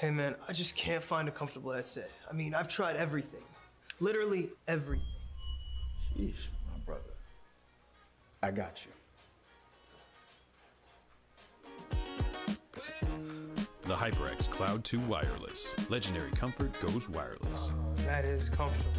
Hey man, I just can't find a comfortable headset. I mean, I've tried everything. Literally everything. Jeez, my brother. I got you. The HyperX Cloud 2 Wireless. Legendary comfort goes wireless. Oh, that is comfortable.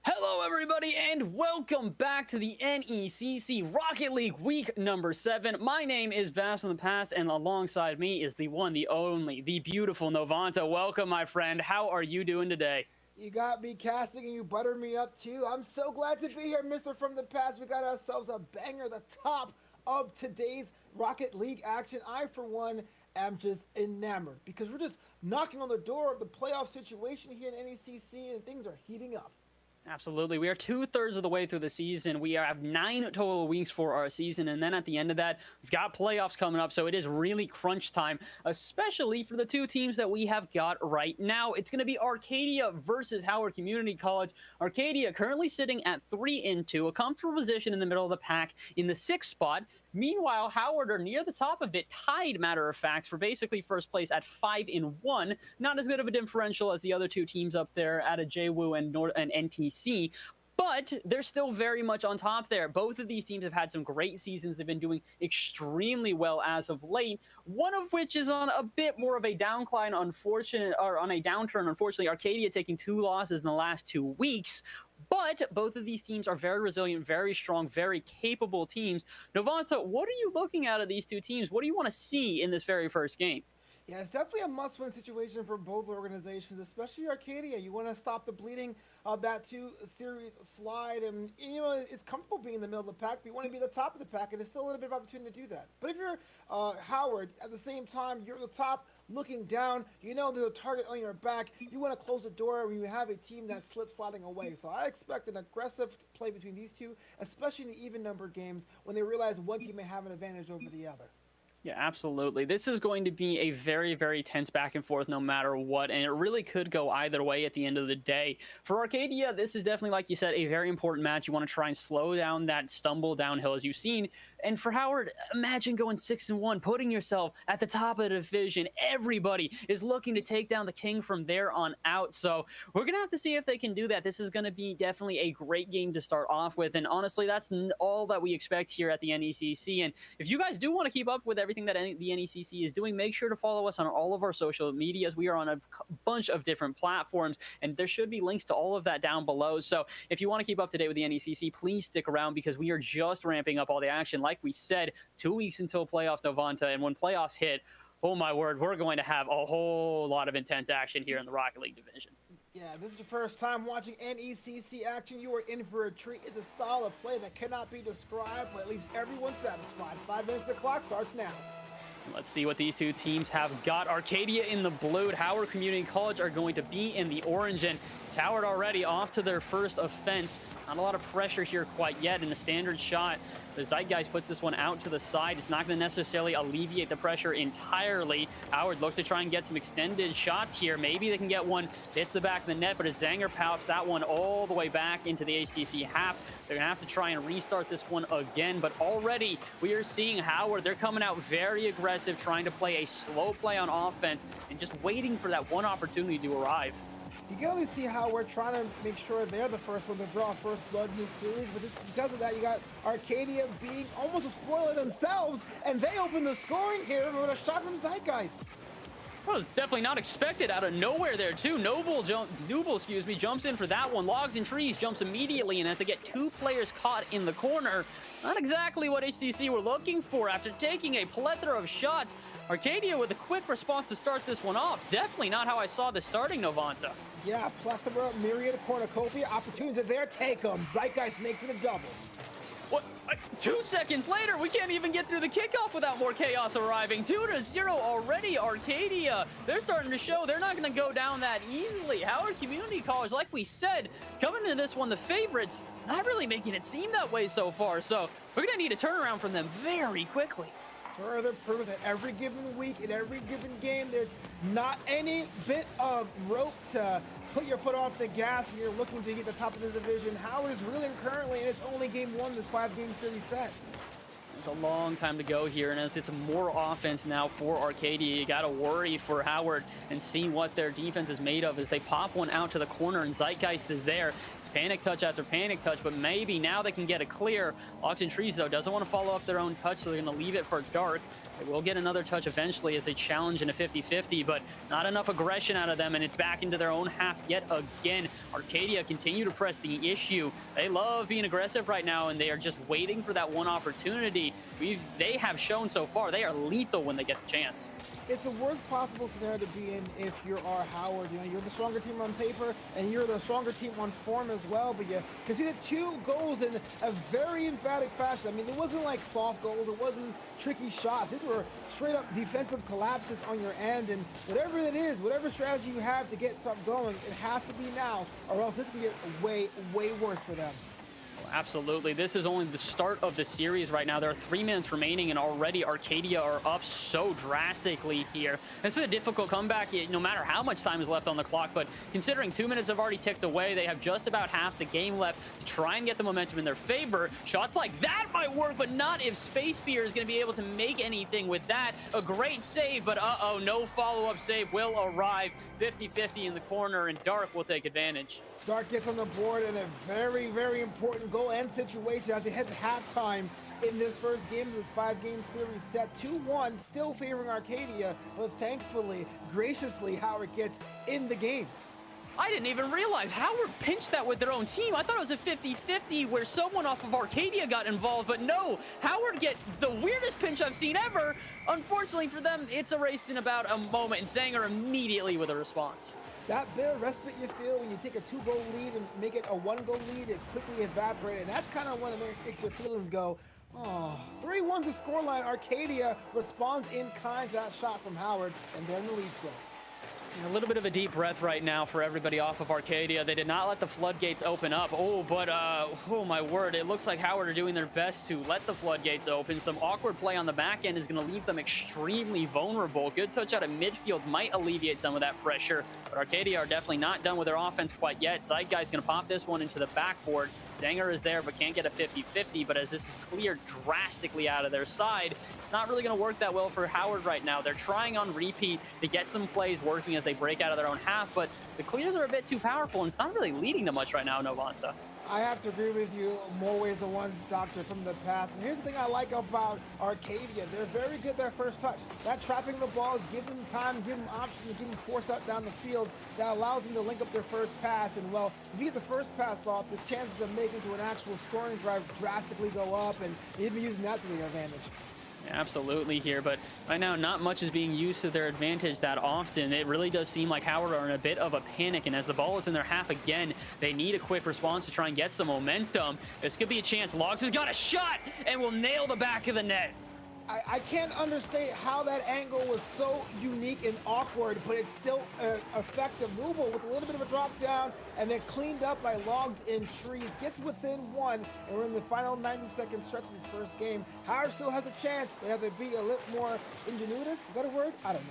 Hello everybody and welcome back to the NECC Rocket League week number 7. My name is BassFromThePast and alongside me is the one, the only, the beautiful Novanta. Welcome my friend. How are you doing today? You got me casting and you buttered me up too. I'm so glad to be here, Mr. From the Past. We got ourselves a banger, the top of today's Rocket League action. I, for one, am just enamored because we're just knocking on the door of the playoff situation here in NECC and things are heating up. Absolutely. We are 2/3 of the way through the season. We have 9 total weeks for our season. And then at the end of that, we've got playoffs coming up. So it is really crunch time, especially for the two teams that we have got right now. It's going to be Arcadia versus Howard Community College. Arcadia currently sitting at 3-2, a comfortable position in the middle of the pack in the 6th spot. Meanwhile, Howard are near the top of it, tied, matter of fact, for basically first place at 5-1. Not as good of a differential as the other two teams up there at a JWU and NTC, but they're still very much on top there. Both of these teams have had some great seasons. They've been doing extremely well as of late, one of which is on a bit more of a downturn, unfortunately. Arcadia taking 2 losses in the last 2 weeks. But both of these teams are very resilient, very strong, very capable teams. Novanta, what are you looking at these two teams? What do you want to see in this very first game? Yeah, it's definitely a must-win situation for both organizations, especially Arcadia. You want to stop the bleeding of that 2-series slide, and you know it's comfortable being in the middle of the pack, but you want to be at the top of the pack, and there's still a little bit of opportunity to do that. But if you're Howard, at the same time, you're at the top, looking down, you know there's a target on your back. You want to close the door when you have a team that's slip-sliding away. So I expect an aggressive play between these two, especially in the even-numbered games when they realize one team may have an advantage over the other. Yeah, absolutely. This is going to be a very, very tense back and forth no matter what, and it really could go either way at the end of the day. For Arcadia, this is definitely, like you said, a very important match. You want to try and slow down that stumble downhill as you've seen. And for Howard, imagine going 6-1, putting yourself at the top of the division. Everybody is looking to take down the king from there on out. So we're going to have to see if they can do that. This is going to be definitely a great game to start off with. And honestly, that's all that we expect here at the NECC. And if you guys do want to keep up with everything that the NECC is doing, make sure to follow us on all of our social medias. We are on a bunch of different platforms, and there should be links to all of that down below. So if you want to keep up to date with the NECC, please stick around because we are just ramping up all the action. Like we said, 2 weeks until playoffs, Novanta, and when playoffs hit, oh my word, we're going to have a whole lot of intense action here in the Rocket League division. Yeah, this is your first time watching NECC action. You are in for a treat. It's a style of play that cannot be described, but leaves everyone satisfied. 5 minutes, the clock starts now. Let's see what these two teams have got. Arcadia in the blue, Howard Community College are going to be in the orange, and it's Howard already off to their first offense. Not a lot of pressure here quite yet in the standard shot. The Zeitgeist puts this one out to the side. It's not going to necessarily alleviate the pressure entirely. Howard look to try and get some extended shots here. Maybe they can get one. Hits the back of the net, but a Zanger pops that one all the way back into the HTC half. They're going to have to try and restart this one again, but already we are seeing Howard. They're coming out very aggressive, trying to play a slow play on offense and just waiting for that one opportunity to arrive. You can only see how we're trying to make sure they're the first one to draw first blood in this series, but just because of that, you got Arcadia being almost a spoiler themselves, and they open the scoring here with a shot from Zeitgeist. That was definitely not expected out of nowhere there, too. Noble, jumps in for that one. Logs and Trees jumps immediately, and as they get 2 players caught in the corner, not exactly what HCC were looking for after taking a plethora of shots. Arcadia with a quick response to start this one off. Definitely not how I saw this starting, Novanta. Yeah, plethora, myriad, cornucopia, opportunities are there, take them. Zeitgeist making a double. What? 2 seconds later, we can't even get through the kickoff without more chaos arriving. 2-0 already, Arcadia. They're starting to show they're not going to go down that easily. Howard Community College, like we said, coming into this one, the favorites, not really making it seem that way so far. So we're going to need a turnaround from them very quickly. further proof that every given week, in every given game, there's not any bit of rope to put your foot off the gas when you're looking to get the top of the division. Howard is reeling currently, and it's only game one, this 5-game series set. There's a long time to go here, and as it's more offense now for Arcadia, you got to worry for Howard and see what their defense is made of as they pop one out to the corner, and Zeitgeist is there. It's panic touch after panic touch, but maybe now they can get it clear. Locked in trees, though, doesn't want to follow up their own touch, so they're going to leave it for Dark. They will get another touch eventually as they challenge in a 50-50, but not enough aggression out of them, and it's back into their own half yet again. Arcadia continue to press the issue. They love being aggressive right now, and they are just waiting for that one opportunity. They have shown so far they are lethal when they get the chance. It's the worst possible scenario to be in if you are Howard. You know, you're the stronger team on paper, and you're the stronger team on form as well, but you conceded 2 goals in a very emphatic fashion. I mean, it wasn't like soft goals. It wasn't tricky shots. These were straight up defensive collapses on your end, and whatever it is, whatever strategy you have to get something going, it has to be now, or else this can get way, way worse for them. Absolutely. This is only the start of the series right now. There are 3 minutes remaining, and already Arcadia are up so drastically here. This is a difficult comeback, no matter how much time is left on the clock, but considering 2 minutes have already ticked away, they have just about half the game left to try and get the momentum in their favor. Shots like that might work, but not if Space Spear is going to be able to make anything with that. A great save, but uh-oh, no follow-up save will arrive. 50-50 in the corner, and Dark will take advantage. Dark gets on the board in a very, very important goal and situation as they head to halftime in this first game of this 5-game series set. 2-1, still favoring Arcadia, but thankfully, graciously, Howard gets in the game. I didn't even realize Howard pinched that with their own team. I thought it was a 50-50 where someone off of Arcadia got involved, but no, Howard get the weirdest pinch I've seen ever. Unfortunately for them, it's erased in about a moment, and Sanger immediately with a response. That bit of respite you feel when you take a 2-goal lead and make it a 1-goal lead is quickly evaporated. And that's kind of when it makes your feelings go, oh. 3-1's the scoreline. Arcadia responds in kind to that shot from Howard, and they're in the lead still. A little bit of a deep breath right now for everybody off of Arcadia. They did not let the floodgates open up. Oh, but, oh my word, it looks like Howard are doing their best to let the floodgates open. Some awkward play on the back end is going to leave them extremely vulnerable. Good touch out of midfield might alleviate some of that pressure, but Arcadia are definitely not done with their offense quite yet. Zeitgeist going to pop this one into the backboard. Zanger is there, but can't get a 50-50, but as this is cleared drastically out of their side, it's not really going to work that well for Howard right now. They're trying on repeat to get some plays working as they break out of their own half, but the clears are a bit too powerful, and it's not really leading them much right now, Novanta. I have to agree with you more ways than one, Doctor, from the past. And here's the thing I like about Arcadia. They're very good at their first touch. That trapping the balls, give them time, give them options, give them force out down the field. That allows them to link up their first pass. And, well, if you get the first pass off, the chances of making to an actual scoring drive drastically go up, and you'd be using that to their advantage. Absolutely here, but right now not much is being used to their advantage that often. It really does seem like Howard are in a bit of a panic, and as the ball is in their half again, they need a quick response to try and get some momentum. This could be a chance. Logs has got a shot and will nail the back of the net. I can't understand how that angle was so unique and awkward, but it's still effective. Movable with a little bit of a drop down and then cleaned up by Logs in trees. Gets within one, and we're in the final 90-second stretch of this first game. Howard still has a chance. They have to be a little more ingenuitous. Is that a word? I don't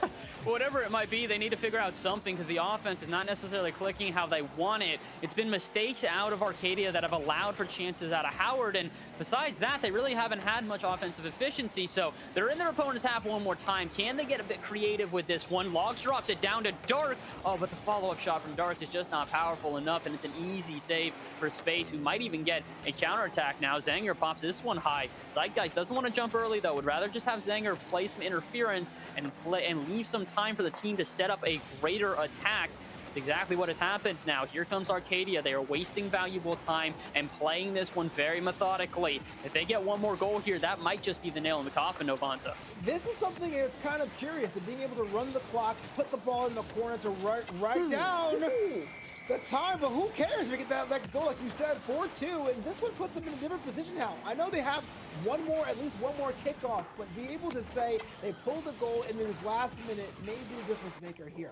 know. Whatever it might be, they need to figure out something because the offense is not necessarily clicking how they want it. It's been mistakes out of Arcadia that have allowed for chances out of Howard, and besides that, they really haven't had much offensive efficiency, so they're in their opponent's half one more time. Can they get a bit creative with this one? Logs drops it down to Dark. Oh, but the follow-up shot from Dark is just not powerful enough, and it's an easy save for Space, who might even get a counterattack now. Zanger pops this one high. Zeitgeist doesn't want to jump early, though. Would rather just have Zanger play some interference and leave some time for the team to set up a greater attack. That's exactly what has happened now. Here comes Arcadia. They are wasting valuable time and playing this one very methodically. If they get one more goal here, that might just be the nail in the coffin, Novanta. This is something that's kind of curious, of being able to run the clock, put the ball in the corner to write down the time, but who cares if we get that next goal, like you said, 4-2, and this one puts them in a different position now. I know they have at least one more kickoff, but be able to say they pulled a goal in this last minute may be the difference maker here.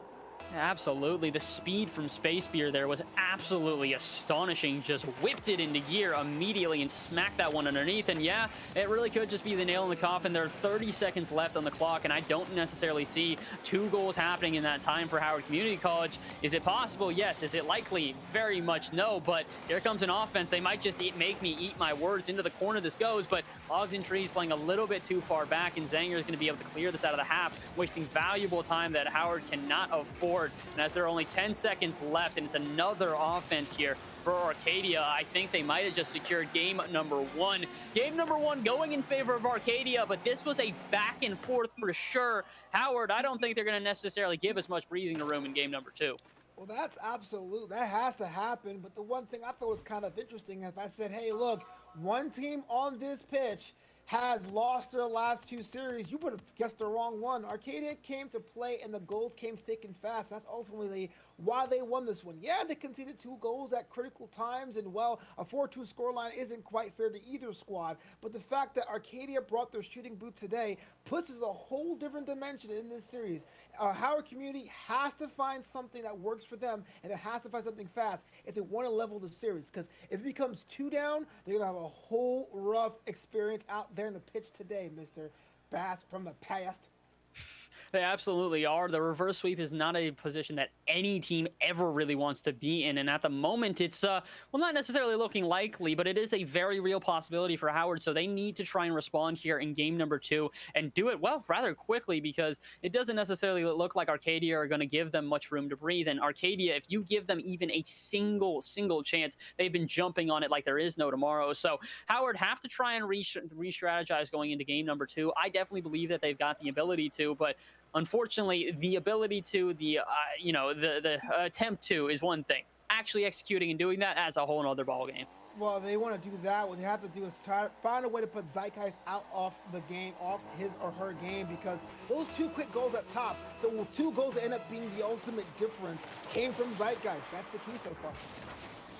Absolutely. The speed from Space Beer there was absolutely astonishing. Just whipped it into gear immediately and smacked that one underneath. And yeah, it really could just be the nail in the coffin. There are 30 seconds left on the clock, and I don't necessarily see 2 goals happening in that time for Howard Community College. Is it possible? Yes. Is it likely? Very much no. But here comes an offense. They might just make me eat my words. Into the corner this goes, but Logs and Trees playing a little bit too far back, and Zanger is going to be able to clear this out of the half, wasting valuable time that Howard cannot afford. And as there are only 10 seconds left, and it's another offense here for Arcadia, I think they might have just secured game number 1. Game number 1 going in favor of Arcadia, but this was a back and forth for sure. Howard, I don't think they're going to necessarily give us much breathing room in game number 2. Well, that's absolute. That has to happen. But the one thing I thought was kind of interesting, if I said, hey, look, one team on this pitch has lost their last 2 series, you would have guessed the wrong one. Arcadia came to play, and the goals came thick and fast. That's ultimately why they won this one. Yeah, they conceded 2 goals at critical times, and well, a 4-2 scoreline isn't quite fair to either squad. But the fact that Arcadia brought their shooting boot today puts us a whole different dimension in this series. Howard Community has to find something that works for them, and it has to find something fast if they want to level the series. Because if it becomes 2 down, they're going to have a whole rough experience out there in the pitch today, Mr. Bass from the past. They absolutely are. The reverse sweep is not a position that any team ever really wants to be in. And at the moment, it's, well, not necessarily looking likely, but it is a very real possibility for Howard. So they need to try and respond here in game number 2 and do it, well, rather quickly, because it doesn't necessarily look like Arcadia are going to give them much room to breathe. And Arcadia, if you give them even a single chance, they've been jumping on it like there is no tomorrow. So Howard have to try and re-strategize going into game number 2. I definitely believe that they've got the ability to, but unfortunately, the ability to, the attempt to is one thing. Actually executing and doing that, as a whole other ball game. Well, they want to do that. What they have to do is try to find a way to put Zeitgeist out off the game, off his or her game, because those 2 quick goals up top, the 2 goals that end up being the ultimate difference, came from Zeitgeist. That's the key so far.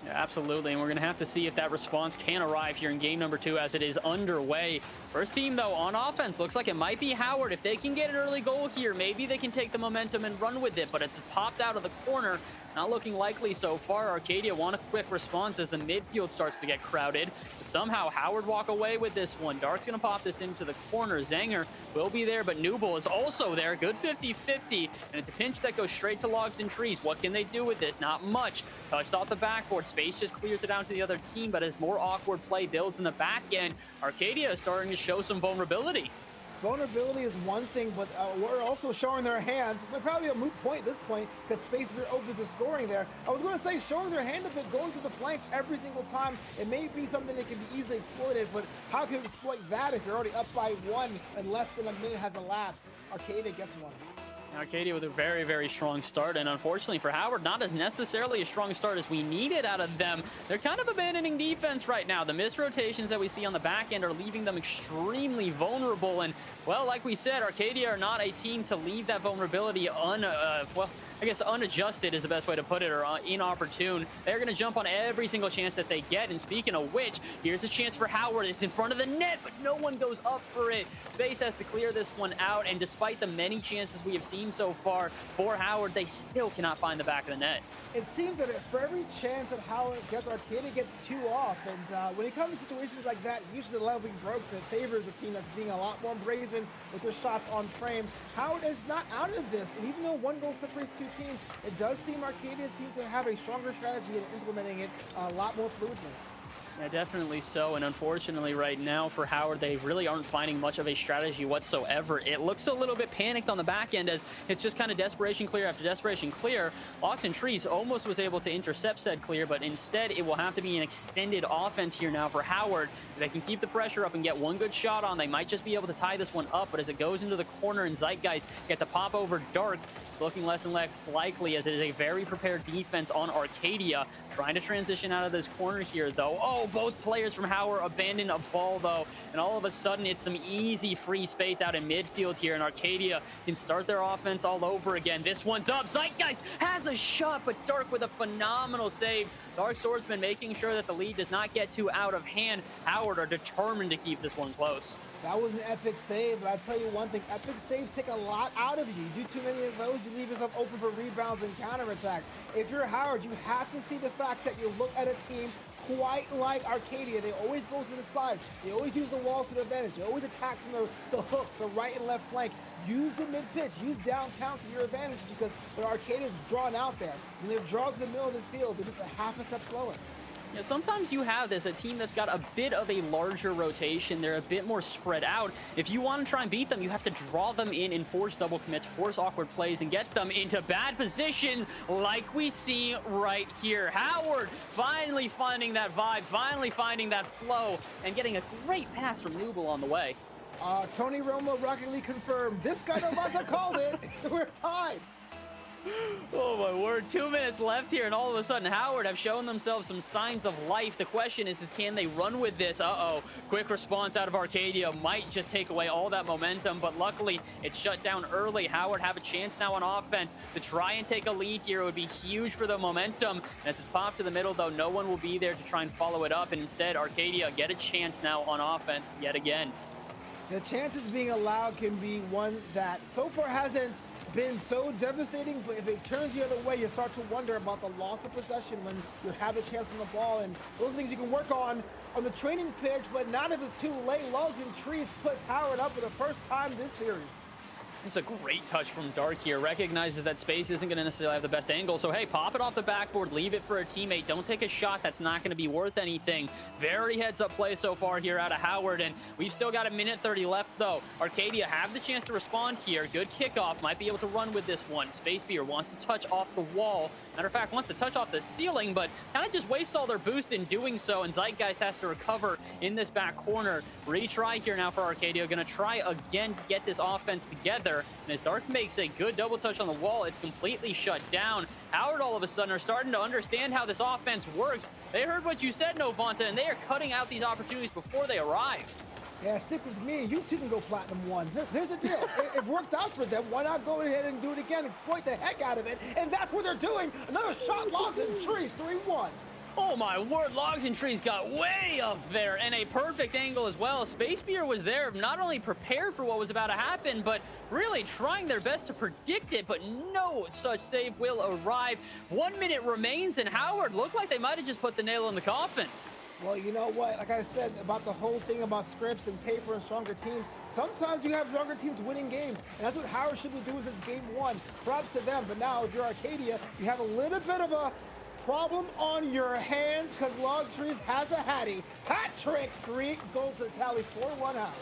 Yeah, absolutely, and we're going to have to see if that response can arrive here in game number 2 as it is underway. First team, though, on offense, looks like it might be Howard. If they can get an early goal here, maybe they can take the momentum and run with it, but it's popped out of the corner. Not looking likely so far. Arcadia want a quick response as the midfield starts to get crowded. But somehow Howard walk away with this one. Dark's going to pop this into the corner. Zanger will be there, but Newble is also there. Good 50-50, and it's a pinch that goes straight to Logs and Trees. What can they do with this? Not much. Touched off the backboard. Space just clears it out to the other team, but as more awkward play builds in the back end, Arcadia is starting to show some vulnerability. Vulnerability is one thing, but we're also showing their hands. But probably a moot point at this point, because Space Beer opens the scoring there. I was going to say showing their hand a bit, going to the flanks every single time. It may be something that can be easily exploited, but how can you exploit that if you're already up by 1 and less than a minute has elapsed? Arcadia gets one. Arcadia with a very strong start, and unfortunately for Howard, not as necessarily a strong start as we needed out of them. They're kind of abandoning defense right now. The missed rotations that we see on the back end are leaving them extremely vulnerable, and well, like we said, Arcadia are not a team to leave that vulnerability unadjusted is the best way to put it, or inopportune. They're going to jump on every single chance that they get, and speaking of which, here's a chance for Howard. It's in front of the net, but no one goes up for it. Space has to clear this one out, and despite the many chances we have seen so far for Howard, they still cannot find the back of the net. It seems that for every chance that Howard gets, Arcadia gets 2 off, and when it comes to situations like that, usually the leveling breaks that favors a team that's being a lot more brazen with their shots on frame. Howard is not out of this, and even though 1 goal separates 2 teams, it does seem Arcadia seems to have a stronger strategy in implementing it a lot more fluidly. Yeah, definitely so, and unfortunately right now for Howard, they really aren't finding much of a strategy whatsoever. It looks a little bit panicked on the back end as it's just kind of desperation clear after desperation clear. Logs and Trees almost was able to intercept said clear, but instead it will have to be an extended offense here now for Howard. If they can keep the pressure up and get 1 good shot on, they might just be able to tie this one up, but as it goes into the corner and Zeitgeist gets a pop over Dark, it's looking less and less likely as it is a very prepared defense on Arcadia. Trying to transition out of this corner here though. Oh, Oh, both players from Howard abandon a ball, though. And all of a sudden, it's some easy free space out in midfield here. And Arcadia can start their offense all over again. This one's up. Zeitgeist has a shot, but Dark with a phenomenal save. Dark Swordsman making sure that the lead does not get too out of hand. Howard are determined to keep this one close. That was an epic save, but I tell you one thing, epic saves take a lot out of you. You do too many of those, you leave yourself open for rebounds and counterattacks. If you're Howard, you have to see the fact that you look at a team quite like Arcadia. They always go to the side. They always use the walls to their advantage. They always attack from the hooks, the right and left flank. Use the mid-pitch, use downtown to your advantage, because when Arcadia's drawn out there, when they're drawn to the middle of the field, they're just a half a step slower. You know, sometimes you have this, a team that's got a bit of a larger rotation. They're a bit more spread out. If you want to try and beat them, you have to draw them in and force double commits, force awkward plays, and get them into bad positions like we see right here. Howard finally finding that vibe, finally finding that flow, and getting a great pass from Nubel on the way. Tony Romo Rocket League confirmed. This guy Novanta called it. We're tied. Oh my word, 2 minutes left here, and all of a sudden Howard have shown themselves some signs of life. The question is can they run with this? Uh-oh, quick response out of Arcadia might just take away all that momentum, but luckily it's shut down early. Howard have a chance now on offense to try and take a lead here. It would be huge for the momentum. As it's popped to the middle, though, no one will be there to try and follow it up, and instead Arcadia get a chance now on offense yet again. The chances being allowed can be one that so far hasn't been so devastating, but if it turns the other way, you start to wonder about the loss of possession when you have a chance on the ball, and those are things you can work on the training pitch, but not if it's too late. Logs and Trees puts Howard up for the first time this series. It's a great touch from Dark here. Recognizes that space isn't going to necessarily have the best angle. So, hey, pop it off the backboard. Leave it for a teammate. Don't take a shot that's not going to be worth anything. Very heads-up play so far here out of Howard. And we've still got 1:30 left, though. Arcadia have the chance to respond here. Good kickoff. Might be able to run with this one. Space Beer wants to touch off the wall. Matter of fact, wants to touch off the ceiling, but kind of just wastes all their boost in doing so. And Zeitgeist has to recover in this back corner. Retry here now for Arcadia. Going to try again to get this offense together. And as Dark makes a good double touch on the wall, it's completely shut down. Howard all of a sudden are starting to understand how this offense works. They heard what you said, Novanta, and they are cutting out these opportunities before they arrive. Yeah, stick with me. You two can go Platinum 1. Here's the deal. It worked out for them. Why not go ahead and do it again? Exploit the heck out of it. And that's what they're doing. Another shot, Logs and Trees, 3-1. Oh my word, Logs and Trees got way up there, and a perfect angle as well. Space Beer was there, not only prepared for what was about to happen, but really trying their best to predict it, but no such save will arrive. 1 minute remains, and Howard looked like they might have just put the nail in the coffin. Well, you know what? Like I said about the whole thing about scripts and paper and stronger teams, sometimes you have stronger teams winning games, and that's what Howard should be doing with this game 1. Props to them, but now if you're Arcadia, you have a little bit of a problem on your hands because Logtrees has a hattie. Hat trick, 3 goals to the tally, 4-1 Howard.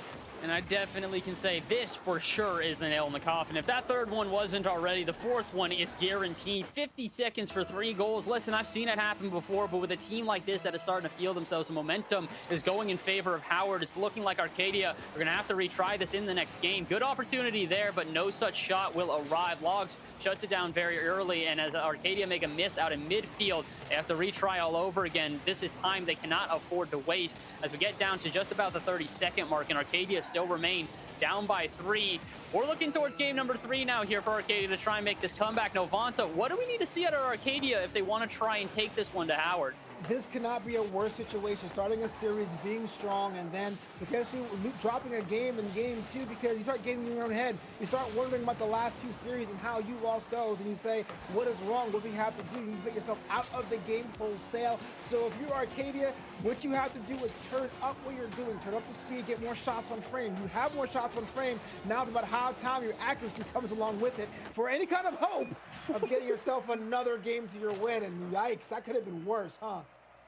And I definitely can say this for sure is the nail in the coffin. If that third one wasn't already, the fourth one is guaranteed. 50 seconds for 3 goals. Listen, I've seen it happen before, but with a team like this that is starting to feel themselves, the momentum is going in favor of Howard. It's looking like Arcadia are going to have to retry this in the next game. Good opportunity there, but no such shot will arrive. Logs shuts it down very early, and as Arcadia make a miss out in midfield, they have to retry all over again. This is time they cannot afford to waste as we get down to just about the 30-second mark, and Arcadia still remain down by 3. We're looking towards game number 3 now here for Arcadia to try and make this comeback. Novanta, what do we need to see out of Arcadia if they want to try and take this one to Howard? This cannot be a worse situation, starting a series, being strong, and then potentially dropping a game in game 2 because you start getting in your own head. You start wondering about the last 2 series and how you lost those, and you say, what is wrong? What do we have to do? You put yourself out of the game wholesale. So if you're Arcadia, what you have to do is turn up what you're doing. Turn up the speed, get more shots on frame. You have more shots on frame. Now it's about how time your accuracy comes along with it for any kind of hope of getting yourself another game to your win. And yikes, that could have been worse, huh?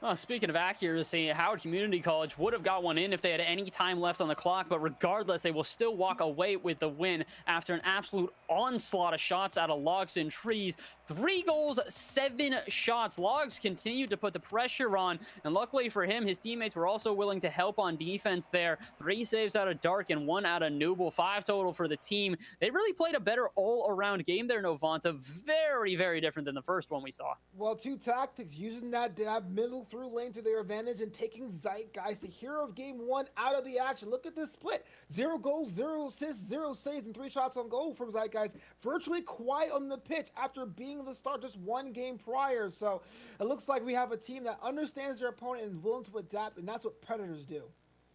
Oh, speaking of accuracy, Howard Community College would have got one in if they had any time left on the clock, but regardless, they will still walk away with the win after an absolute onslaught of shots out of Logs and Trees. 3 goals, 7 shots. Logs continued to put the pressure on, and luckily for him, his teammates were also willing to help on defense there. 3 saves out of Dark and 1 out of Nooble. 5 total for the team. They really played a better all-around game there, Novanta. Very, very different than the first one we saw. Well, 2 tactics, using that middle through lane to their advantage and taking Zeitgeist, the hero of game 1, out of the action. Look at this split. 0 goals, 0 assists, 0 saves, and 3 shots on goal from Zeitgeist. Virtually quiet on the pitch after being the start just 1 game prior. So it looks like we have a team that understands their opponent and is willing to adapt, and that's what Predators do.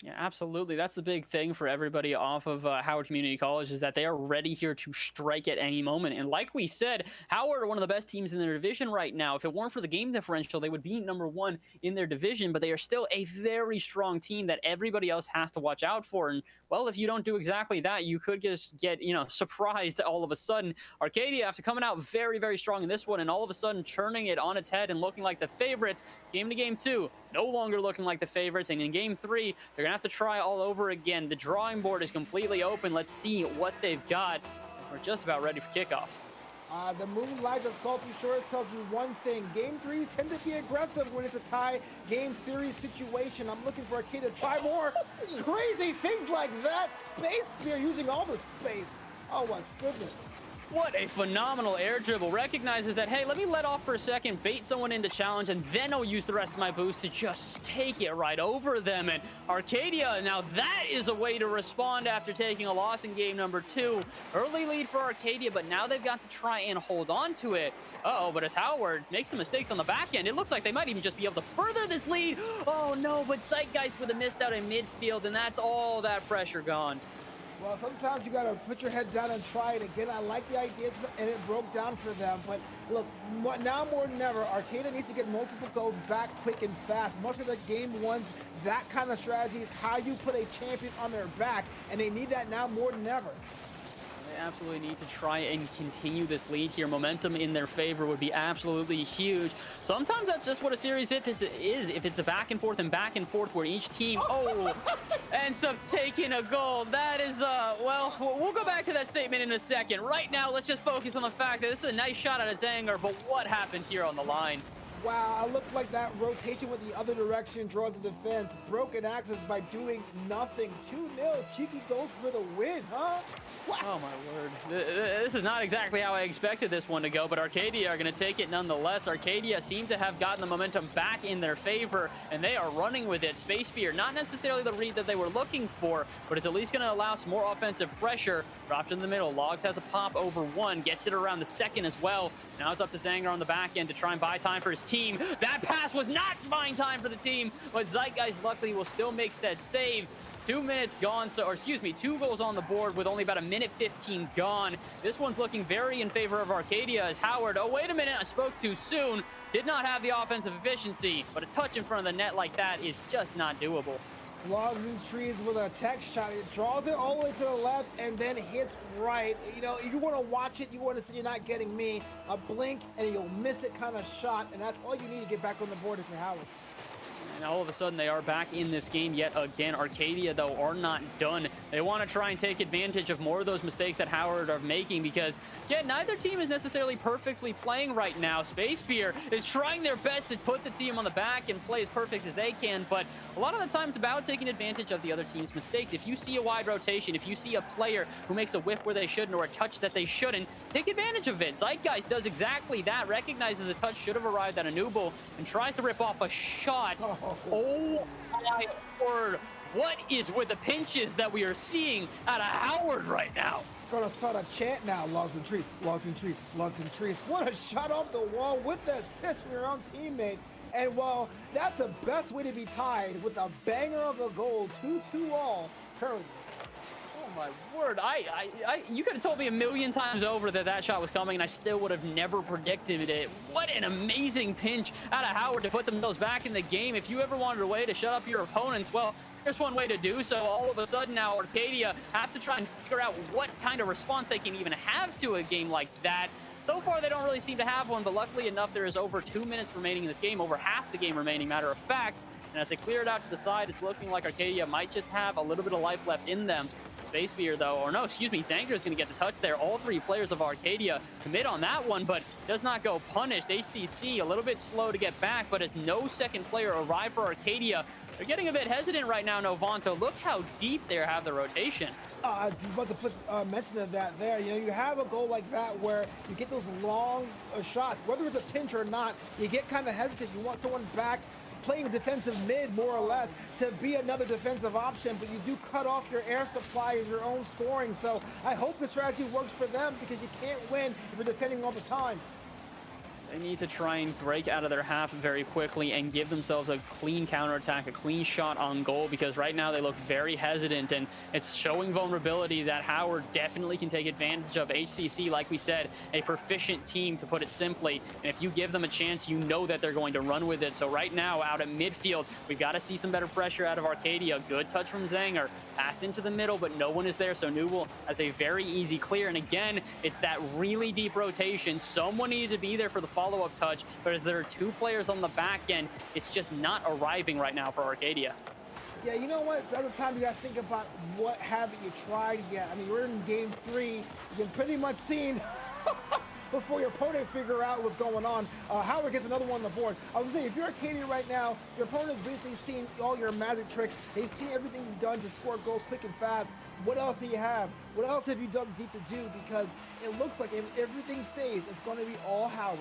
Yeah, absolutely. That's the big thing for everybody off of Howard Community College, is that they are ready here to strike at any moment. And like we said, Howard are one of the best teams in their division right now. If it weren't for the game differential, they would be #1 in their division, but they are still a very strong team that everybody else has to watch out for. And, well, if you don't do exactly that, you could just get, surprised all of a sudden. Arcadia, after coming out very, very strong in this one and all of a sudden turning it on its head and looking like the favorites, game to game 2, no longer looking like the favorites. And in game 3, they're going to have to try all over again. The drawing board is completely open. Let's see what they've got. We're just about ready for kickoff. The Moonlight of Salty Shores tells you one thing. Game 3s tend to be aggressive when it's a tie game series situation. I'm looking for Arcadia to try more crazy things like that. Space Spear using all the space. Oh my goodness. What a phenomenal air dribble. Recognizes that, hey, let me let off for a second, bait someone into challenge, and then I'll use the rest of my boost to just take it right over them. And Arcadia, now that is a way to respond after taking a loss in game number 2. Early lead for Arcadia, but now they've got to try and hold on to it. Uh-oh, but as Howard makes some mistakes on the back end, it looks like they might even just be able to further this lead. Oh no, but Zeitgeist with a missed out in midfield, and that's all that pressure gone. Well, sometimes you got to put your head down and try it again. I like the ideas, and it broke down for them. But look, now more than ever, Arcadia needs to get multiple goals back quick and fast. Much of the game 1s, that kind of strategy is how you put a champion on their back, and they need that now more than ever. They absolutely need to try and continue this lead here. Momentum in their favor would be absolutely huge. Sometimes that's just what a series is. If it's a back and forth where each team ends up taking a goal. That is, well, we'll go back to that statement in a second. Right now, let's just focus on the fact that this is a nice shot at its anger, but what happened here on the line? Wow, it looked like that rotation with the other direction drawn to defense. Broken axes by doing nothing. 2-0. Cheeky goes for the win, huh? Wow. Oh, my word. This is not exactly how I expected this one to go, but Arcadia are going to take it nonetheless. Arcadia seem to have gotten the momentum back in their favor, and they are running with it. Space Spear, not necessarily the read that they were looking for, but it's at least going to allow some more offensive pressure. Dropped in the middle. Logs has a pop over 1, gets it around the second as well. Now it's up to Zanger on the back end to try and buy time for his team. That pass was not buying time for the team, but Zeitgeist luckily will still make said save. 2 minutes gone, 2 goals on the board with only about a minute 15 gone. This one's looking very in favor of Arcadia as Howard, oh wait a minute, I spoke too soon. Did not have the offensive efficiency, but a touch in front of the net like that is just not doable. Logs and trees with a tech shot. It draws it all the way to the left and then hits right. If you want to watch it, you want to see you're not getting me. A blink and you'll miss it kind of shot, and that's all you need to get back on the board if you're Howard. And all of a sudden, they are back in this game yet again. Arcadia, though, are not done. They want to try and take advantage of more of those mistakes that Howard are making because, yeah, neither team is necessarily perfectly playing right now. Space Spear is trying their best to put the team on the back and play as perfect as they can, but a lot of the time it's about taking advantage of the other team's mistakes. If you see a wide rotation, if you see a player who makes a whiff where they shouldn't or a touch that they shouldn't, take advantage of it. Zeitgeist does exactly that, recognizes a touch should have arrived at a Nooble and tries to rip off a shot. Oh my word. What is with the pinches that we are seeing out of Howard right now? Gonna start a chant now. Logs and trees, logs and trees, logs and trees. What a shot off the wall with the assist from your own teammate. And well, that's the best way to be tied with a banger of a goal, 2-2 all currently. Oh my word, you could have told me a million times over that shot was coming and I still would have never predicted it. What an amazing pinch out of Howard to put themselves back in the game. If you ever wanted a way to shut up your opponents, well, there's one way to do so. All of a sudden now Arcadia have to try and figure out what kind of response they can even have to a game like that. So far, they don't really seem to have one, but luckily enough, there is over 2 minutes remaining in this game, over half the game remaining, matter of fact. And as they clear it out to the side, it's looking like Arcadia might just have a little bit of life left in them. Space Beer, though, or no, excuse me, Zanger is going to get the touch there. All three players of Arcadia commit on that one, but does not go punished. ACC a little bit slow to get back, but as no second player arrived for Arcadia, they're getting a bit hesitant right now, Novanta. Look how deep they have the rotation. I was about to put mention of that there. You know, you have a goal like that where you get those long shots, whether it's a pinch or not, you get kind of hesitant. You want someone back playing defensive mid, more or less, to be another defensive option, but you do cut off your air supply of your own scoring. So I hope the strategy works for them, because you can't win if you're defending all the time. They need to try and break out of their half very quickly and give themselves a clean counterattack, a clean shot on goal, because right now they look very hesitant, and it's showing vulnerability that Howard definitely can take advantage of. HCC, like we said, a proficient team, to put it simply, and if you give them a chance, you know that they're going to run with it. So right now, out at midfield, we've got to see some better pressure out of Arcadia. Good touch from Zanger, passed into the middle, but no one is there, so Newell has a very easy clear. And again, it's that really deep rotation. Someone needs to be there for the follow-up touch, but as there are two players on the back end, it's just not arriving right now for Arcadia. Yeah, you know what? The other time you got to think about what haven't you tried yet. I mean, we're in game 3. You can pretty much seen before your opponent figure out what's going on. Howard gets another one on the board. I was saying, if you're Arcadia right now, your opponent's basically seen all your magic tricks. They've seen everything you've done to score goals quick and fast. What else do you have? What else have you dug deep to do? Because it looks like if everything stays, it's going to be all Howard.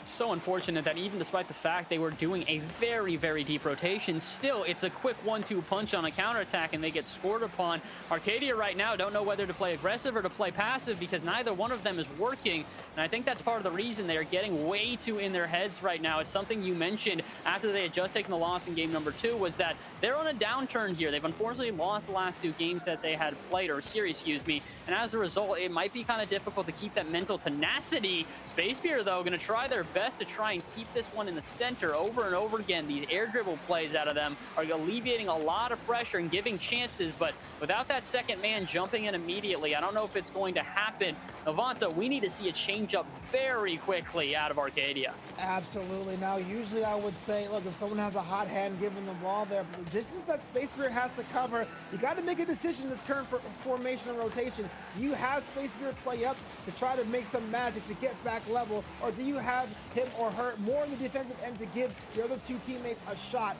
It's so unfortunate that even despite the fact they were doing a very, very deep rotation, still it's a quick 1-2 punch on a counterattack and they get scored upon. Arcadia right now don't know whether to play aggressive or to play passive, because neither one of them is working. And I think that's part of the reason they are getting way too in their heads right now. It's something you mentioned after they had just taken the loss in game number 2, was that they're on a downturn here. They've unfortunately lost the last 2 games that they had played, or series, excuse me. And as a result, it might be kind of difficult to keep that mental tenacity. Space Beer, though, going to try their best to try and keep this one in the center over and over again. These air dribble plays out of them are alleviating a lot of pressure and giving chances, but without that second man jumping in immediately, I don't know if it's going to happen. Novanta, we need to see a change up very quickly out of Arcadia. Absolutely. Now, usually I would say, look, if someone has a hot hand, give them the ball there, but the distance that Space Beer has to cover, you got to make a decision in this current formation and rotation. Do you have Space Beer play up to try to make some magic to get back level, or do you have him or her more in the defensive end to give the other 2 teammates a shot?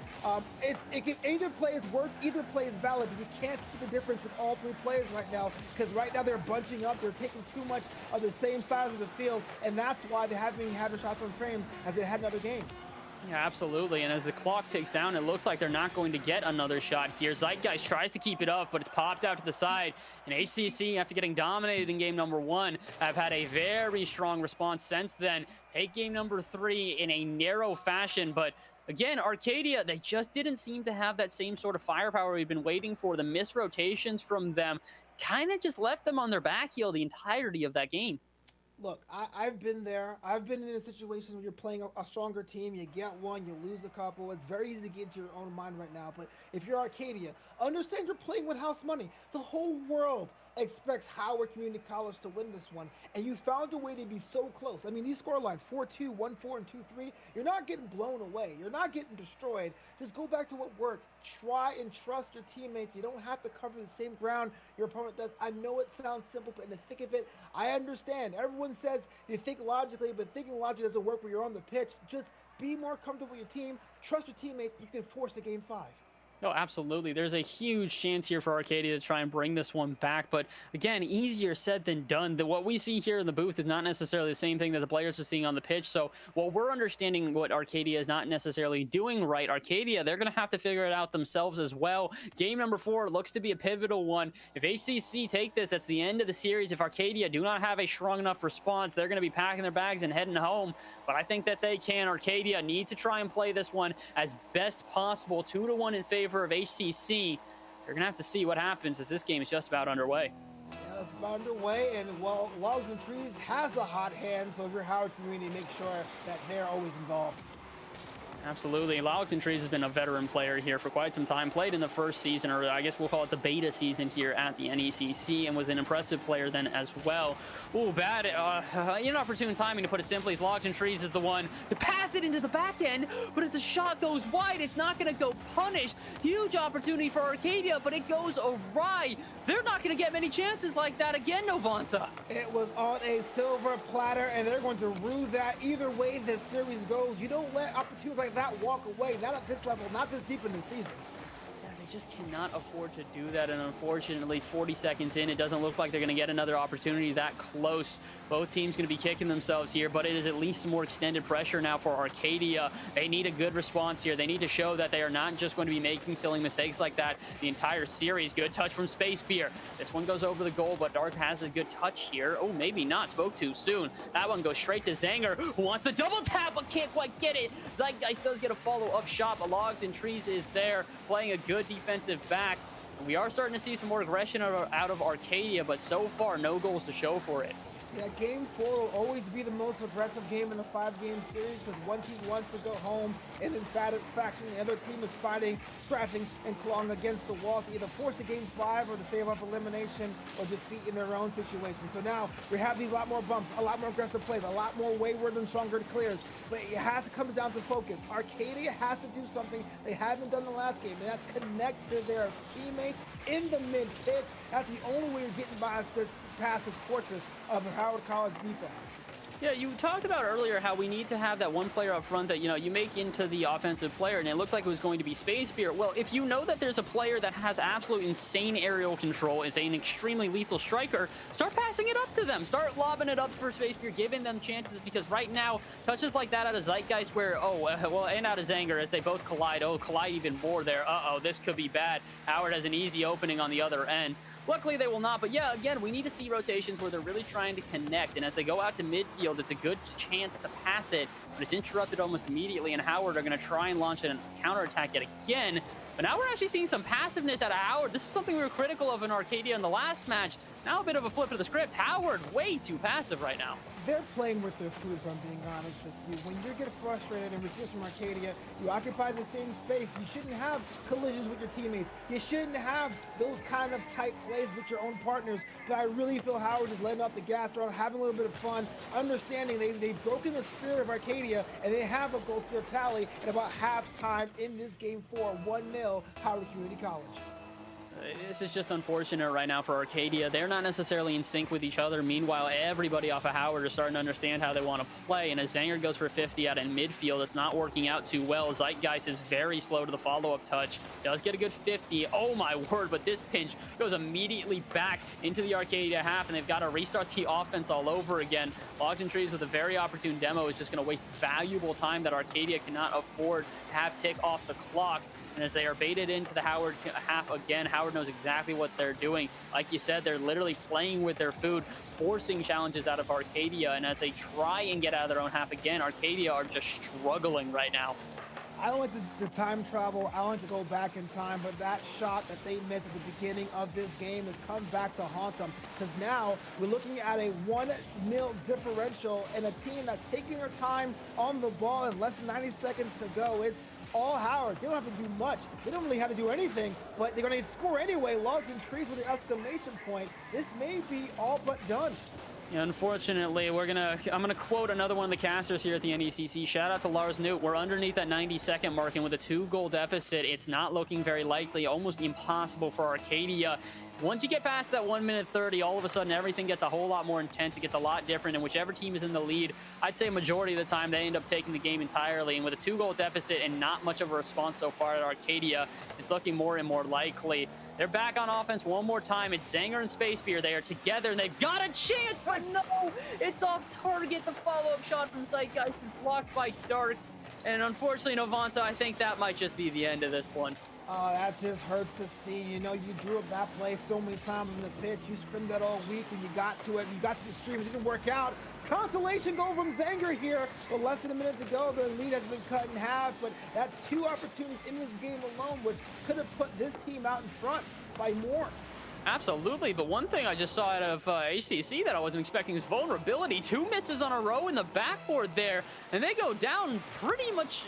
It can either play is work, either play is valid, but you can't see the difference with all 3 players right now, because right now they're bunching up, they're taking too much of the same side of the field, and that's why they haven't been having shots on frame as they had in other games. Yeah, absolutely. And as the clock ticks down, it looks like they're not going to get another shot here. Zeitgeist tries to keep it up, but it's popped out to the side. And HCC, after getting dominated in game number 1, have had a very strong response since then. Take game number 3 in a narrow fashion, but again, Arcadia, they just didn't seem to have that same sort of firepower we've been waiting for. The missed rotations from them kind of just left them on their back heel the entirety of that game. Look, I've been there. I've been in a situation where you're playing a stronger team. You get one, you lose a couple. It's very easy to get into your own mind right now. But if you're Arcadia, understand you're playing with house money. The whole world expects Howard Community College to win this one, and you found a way to be so close. I mean, these score lines, 4-2, 1-4, and 2-3, you're not getting blown away. You're not getting destroyed. Just go back to what worked. Try and trust your teammates. You don't have to cover the same ground your opponent does. I know it sounds simple, but in the thick of it, I understand. Everyone says you think logically, but thinking logically doesn't work when you're on the pitch. Just be more comfortable with your team. Trust your teammates. You can force a game 5. No, absolutely. There's a huge chance here for Arcadia to try and bring this one back. But again, easier said than done. What we see here in the booth is not necessarily the same thing that the players are seeing on the pitch. So while we're understanding what Arcadia is not necessarily doing right, Arcadia, they're going to have to figure it out themselves as well. Game number 4 looks to be a pivotal one. If HCC take this, that's the end of the series. If Arcadia do not have a strong enough response, they're going to be packing their bags and heading home. But I think that they can. Arcadia need to try and play this one as best possible. 2-1 in favor of HCC. You're gonna have to see what happens as this game is just about underway. Yeah, it's about underway, and well, Logs and Trees has a hot hand, so if you're Howard Community, make sure that they're always involved. Absolutely. Logs and Trees has been a veteran player here for quite some time. Played in the first season, or I guess we'll call it the beta season here at the NECC, and was an impressive player then as well. Ooh, bad, inopportune timing, to put it simply, as Logs and Trees is the one to pass it into the back end, but as the shot goes wide, it's not going to go punished. Huge opportunity for Arcadia, but it goes awry. They're not going to get many chances like that again, Novanta. It was on a silver platter, and they're going to rue that either way this series goes. You don't let opportunities like that walk away, not at this level, not this deep in the season. Yeah, they just cannot afford to do that, and unfortunately, 40 seconds in, it doesn't look like they're going to get another opportunity that close. Both teams going to be kicking themselves here, but it is at least some more extended pressure now for Arcadia. They need a good response here. They need to show that they are not just going to be making silly mistakes like that the entire series. Good touch from Space Beer. This one goes over the goal, but Dark has a good touch here. Oh, maybe not. Spoke too soon. That one goes straight to Zanger, who wants the double tap, but can't quite get it. Zeitgeist does get a follow-up shot, but Logs and Trees is there, playing a good defensive back. And we are starting to see some more aggression out of Arcadia, but so far, no goals to show for it. Yeah, game 4 will always be the most aggressive game in a 5-game series because one team wants to go home, and in faction, the other team is fighting, scratching, and clawing against the wall to either force a game 5 or to save up elimination or defeat in their own situation. So now we have these lot more bumps, a lot more aggressive plays, a lot more wayward and stronger clears, but it has to come down to focus. Arcadia has to do something they haven't done the last game, and that's connect to their teammates in the mid-pitch. That's the only way you're getting past this fortress of Howard College defense. Yeah, you talked about earlier how we need to have that one player up front that, you make into the offensive player, and it looked like it was going to be Space Beer. Well, if you know that there's a player that has absolute insane aerial control, is an extremely lethal striker, start passing it up to them. Start lobbing it up for Space Beer, giving them chances, because right now, touches like that out of Zeitgeist where, and out of Zanger as they both collide. Oh, collide even more there. Uh-oh, this could be bad. Howard has an easy opening on the other end. Luckily, they will not. But yeah, again, we need to see rotations where they're really trying to connect. And as they go out to midfield, it's a good chance to pass it, but it's interrupted almost immediately. And Howard are going to try and launch a counterattack yet again. But now we're actually seeing some passiveness out of Howard. This is something we were critical of in Arcadia in the last match. Now a bit of a flip of the script. Howard, way too passive right now. They're playing with their food, if I'm being honest with you. When you get frustrated and resist from Arcadia, you occupy the same space. You shouldn't have collisions with your teammates. You shouldn't have those kind of tight plays with your own partners. But I really feel Howard is letting off the gas, they're having a little bit of fun, understanding they've broken the spirit of Arcadia, and they have a goal to their tally at about halftime in this game 4, 1-0, Howard Community College. This is just unfortunate right now for Arcadia. They're not necessarily in sync with each other. Meanwhile, everybody off of Howard is starting to understand how they want to play. And as Zanger goes for 50 out in midfield, it's not working out too well. Zeitgeist is very slow to the follow-up touch. Does get a good 50. Oh, my word. But this pinch goes immediately back into the Arcadia half, and they've got to restart the offense all over again. Logs and Trees with a very opportune demo is just going to waste valuable time that Arcadia cannot afford to have tick off the clock. And as they are baited into the Howard half again, Howard knows exactly what they're doing. Like you said, they're literally playing with their food, forcing challenges out of Arcadia. And as they try and get out of their own half again, Arcadia are just struggling right now. I don't like to time travel. I don't like to go back in time, but that shot that they missed at the beginning of this game has come back to haunt them. Because now we're looking at a 1-0 differential and a team that's taking their time on the ball in less than 90 seconds to go. It's all Howard. They don't have to do much. They don't really have to do anything, but they're going to score anyway. Logs and Trees with the exclamation point. This may be all but done. Yeah, unfortunately, I'm gonna quote another one of the casters here at the NECC. Shout out to Lars Newt. We're underneath that 90-second mark, and with a 2-goal deficit, it's not looking very likely, almost impossible for Arcadia. Once you get past that 1 minute 30, all of a sudden everything gets a whole lot more intense. It gets a lot different, and whichever team is in the lead, I'd say majority of the time they end up taking the game entirely. And with a 2-goal deficit and not much of a response so far at Arcadia, it's looking more and more likely. They're back on offense one more time. It's Zanger and Space Beer. They are together, and they've got a chance, but no! It's off target. The follow-up shot from Zeitgeist is blocked by Dark. And unfortunately, Novanta, I think that might just be the end of this one. That just hurts to see. You know, you drew up that play so many times in the pitch. You scrimmed that all week, and you got to it. You got to the stream. It didn't work out. Consolation goal from Zanger here. But less than a minute to go, the lead has been cut in half. But that's 2 opportunities in this game alone, which could have put this team out in front by more. Absolutely, but one thing I just saw out of HCC that I wasn't expecting is vulnerability. 2 misses on a row in the backboard there, and they go down pretty much,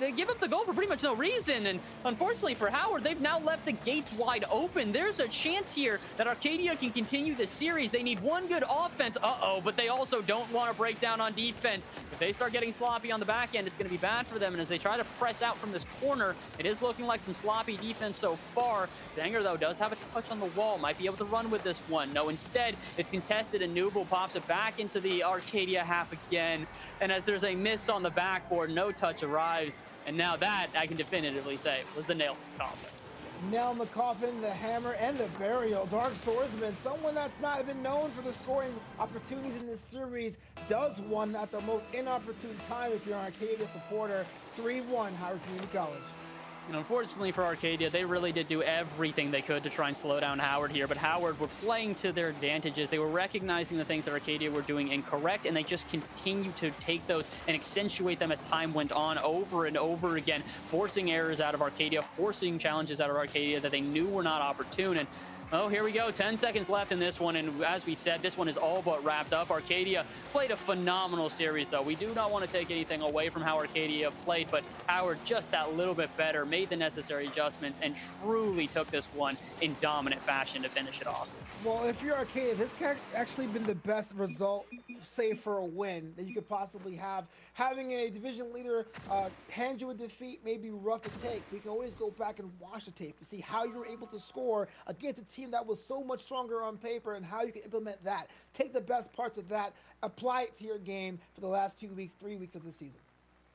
they give up the goal for pretty much no reason, and unfortunately for Howard, they've now left the gates wide open. There's a chance here that Arcadia can continue the series. They need one good offense, but they also don't want to break down on defense. If they start getting sloppy on the back end, it's going to be bad for them, and as they try to press out from this corner, it is looking like some sloppy defense so far. Zanger, though, does have a touch on the wall, might be able to run with this one. No, instead, it's contested, and Nubel pops it back into the Arcadia half again. And as there's a miss on the backboard, no touch arrives. And now that, I can definitively say, was the nail in the coffin. Nail in the coffin, the hammer, and the burial. Dark Swordsman, someone that's not even known for the scoring opportunities in this series, does one at the most inopportune time if you're an Arcadia supporter. 3-1, Howard Community College. And unfortunately for Arcadia, they really did do everything they could to try and slow down Howard here, but Howard were playing to their advantages. They were recognizing the things that Arcadia were doing incorrect, and they just continued to take those and accentuate them as time went on over and over again, forcing errors out of Arcadia, forcing challenges out of Arcadia that they knew were not opportune. And oh, here we go. 10 seconds left in this one. And as we said, this one is all but wrapped up. Arcadia played a phenomenal series, though. We do not want to take anything away from how Arcadia played, but Howard just that little bit better, made the necessary adjustments, and truly took this one in dominant fashion to finish it off. Well, if you're Arcadia, this could actually been the best result, save for a win, that you could possibly have. Having a division leader hand you a defeat may be rough to take, but you can always go back and watch the tape to see how you were able to score against a team that was so much stronger on paper and how you can implement that. Take the best parts of that, apply it to your game for the last 2 weeks, 3 weeks of the season.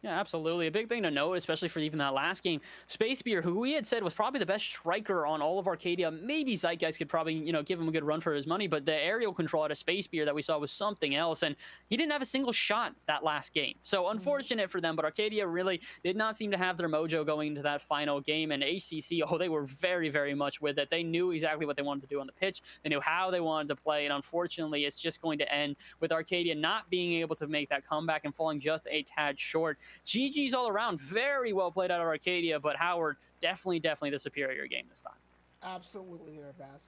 Yeah, absolutely. A big thing to note, especially for even that last game, Space Beer, who we had said was probably the best striker on all of Arcadia. Maybe Zeitgeist could probably, give him a good run for his money, but the aerial control out of Space Beer that we saw was something else, and he didn't have a single shot that last game. So unfortunate for them, but Arcadia really did not seem to have their mojo going into that final game, and HCC, they were very, very much with it. They knew exactly what they wanted to do on the pitch. They knew how they wanted to play, and unfortunately, it's just going to end with Arcadia not being able to make that comeback and falling just a tad short. GG's all around. Very well played out of Arcadia, but Howard definitely the superior game this time. Absolutely there, Bass.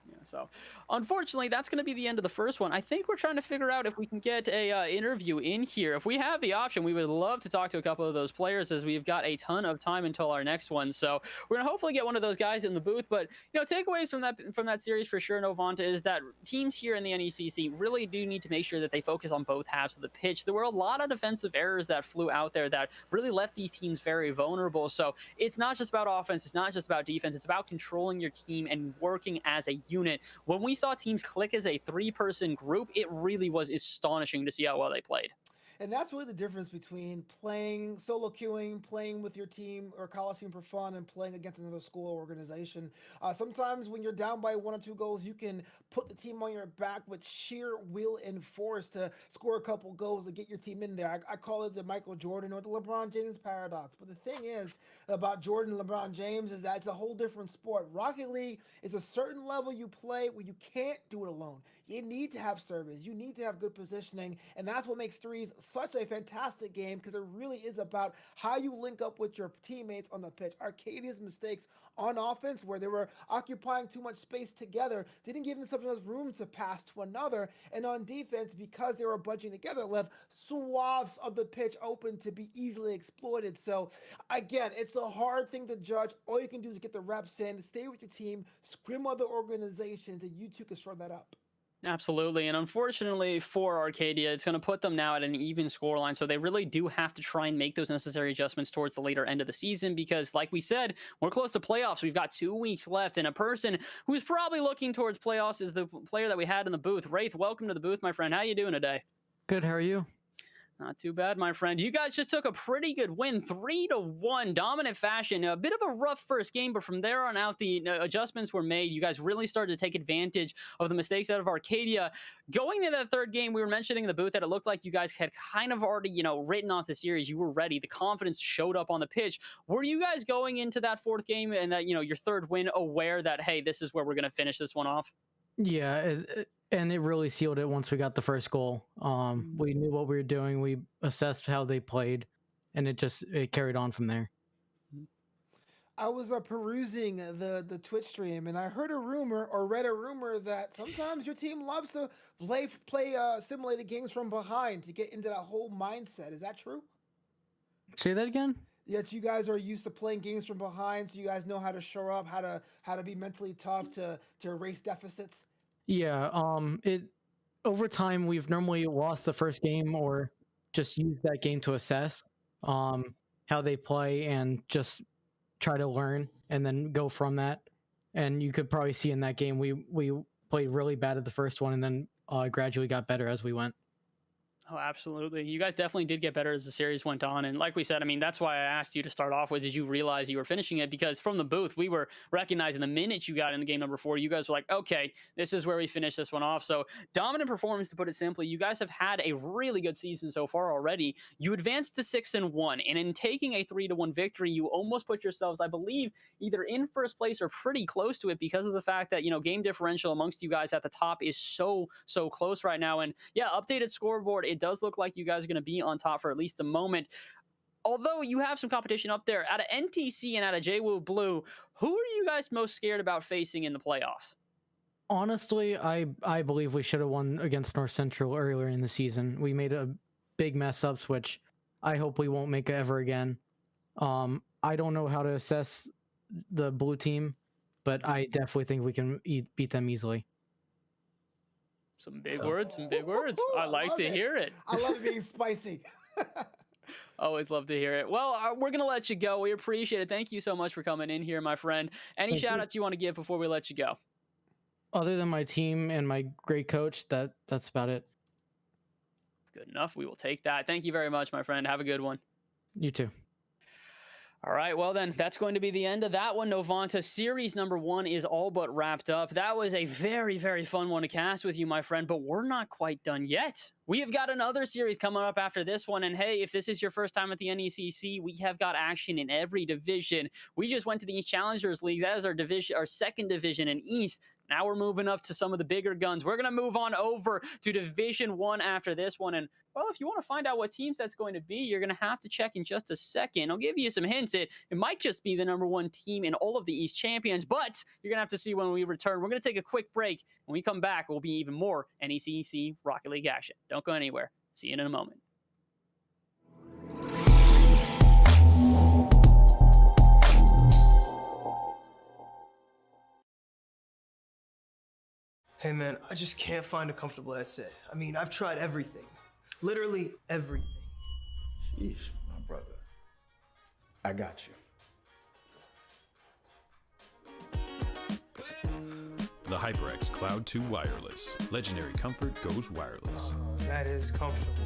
Yeah, so unfortunately, that's going to be the end of the first one. I think we're trying to figure out if we can get a interview in here. If we have the option, we would love to talk to a couple of those players, as we've got a ton of time until our next one. So we're going to hopefully get one of those guys in the booth. But takeaways from that series for sure, Novanta, is that teams here in the NECC really do need to make sure that they focus on both halves of the pitch. There were a lot of defensive errors that flew out there that really left these teams very vulnerable. So it's not just about offense, it's not just about defense, it's about controlling your team and working as a unit. When we saw teams click as a 3-person group, it really was astonishing to see how well they played. And that's really the difference between playing solo queuing, playing with your team or college team for fun, and playing against another school or organization. Sometimes when you're down by 1 or 2 goals, you can put the team on your back with sheer will and force to score a couple goals to get your team in there. I call it the Michael Jordan or the LeBron James paradox. But the thing is about Jordan and LeBron James is that it's a whole different sport. Rocket League is a certain level you play where you can't do it alone. You need to have service. You need to have good positioning. And that's what makes threes such a fantastic game, because it really is about how you link up with your teammates on the pitch. Arcadia's mistakes on offense, where they were occupying too much space together, didn't give themselves enough room to pass to another. And on defense, because they were bunching together, left swaths of the pitch open to be easily exploited. So again, it's a hard thing to judge. All you can do is get the reps in, stay with your team, scrim other organizations, and you two can shore that up. Absolutely. And unfortunately for Arcadia, it's going to put them now at an even scoreline. So they really do have to try and make those necessary adjustments towards the later end of the season, because like we said, we're close to playoffs. We've got 2 weeks left, and a person who's probably looking towards playoffs is the player that we had in the booth. Wraith, welcome to the booth, my friend. How you doing today? Good. How are you? Not too bad, my friend. You guys just took a pretty good win, 3-1, dominant fashion. A bit of a rough first game, but from there on out, the adjustments were made. You guys really started to take advantage of the mistakes out of Arcadia. Going into that third game, we were mentioning in the booth that it looked like you guys had kind of already, written off the series. You were ready. The confidence showed up on the pitch. Were you guys going into that fourth game and that, your third win aware that, hey, this is where we're going to finish this one off? Yeah, and it really sealed it once we got the first goal. We knew what we were doing. We assessed how they played, and it carried on from there. I was perusing the Twitch stream, and I heard a rumor or read a rumor that sometimes your team loves to play simulated games from behind to get into that whole mindset. Is that true? Say that again. Yet you guys are used to playing games from behind, so you guys know how to show up, how to be mentally tough to erase deficits. Yeah. It over time we've normally lost the first game or just used that game to assess how they play and just try to learn and then go from that. And you could probably see in that game we played really bad at the first one and then gradually got better as we went. Oh, absolutely. You guys definitely did get better as the series went on. And like we said, I mean, that's why I asked you to start off with, did you realize you were finishing it? Because from the booth, we were recognizing the minute you got into game number 4, you guys were like, okay, this is where we finish this one off. So dominant performance, to put it simply. You guys have had a really good season so far already. You advanced to 6-1. And in taking a 3-1 victory, you almost put yourselves, I believe, either in first place or pretty close to it because of the fact that, you know, game differential amongst you guys at the top is so close right now. And yeah, updated scoreboard, it does look like you guys are going to be on top for at least the moment. Although you have some competition up there, out of NTC and out of JWoo Blue, who are you guys most scared about facing in the playoffs? Honestly, I believe we should have won against North Central earlier in the season. We made a big mess ups, which I hope we won't make ever again. I don't know how to assess the blue team, but I definitely think we can beat them easily. Some big words, some big words. I like to hear it. I love it being spicy. Always love to hear it. Well, we're going to let you go. We appreciate it. Thank you so much for coming in here, my friend. Any shout outs you want to give before we let you go? Other than my team and my great coach, that's about it. Good enough. We will take that. Thank you very much, my friend. Have a good one. You too. All right, well then, that's going to be the end of that one. Novanta Series number 1 is all but wrapped up. That was a very, very fun one to cast with you, my friend, but we're not quite done yet. We have got another series coming up after this one, and hey, if this is your first time at the NECC, we have got action in every division. We just went to the East Challengers League. That is our division, our second division in East. Now we're moving up to some of the bigger guns. We're going to move on over to Division 1 after this one. And, well, if you want to find out what teams that's going to be, you're going to have to check in just a second. I'll give you some hints. It might just be the number 1 team in all of the East champions, but you're going to have to see when we return. We're going to take a quick break. When we come back, we'll be even more NECC Rocket League action. Don't go anywhere. See you in a moment. Hey man, I just can't find a comfortable headset. I mean, I've tried everything. Literally everything. Jeez, my brother. I got you. The HyperX Cloud 2 Wireless. Legendary comfort goes wireless. That is comfortable.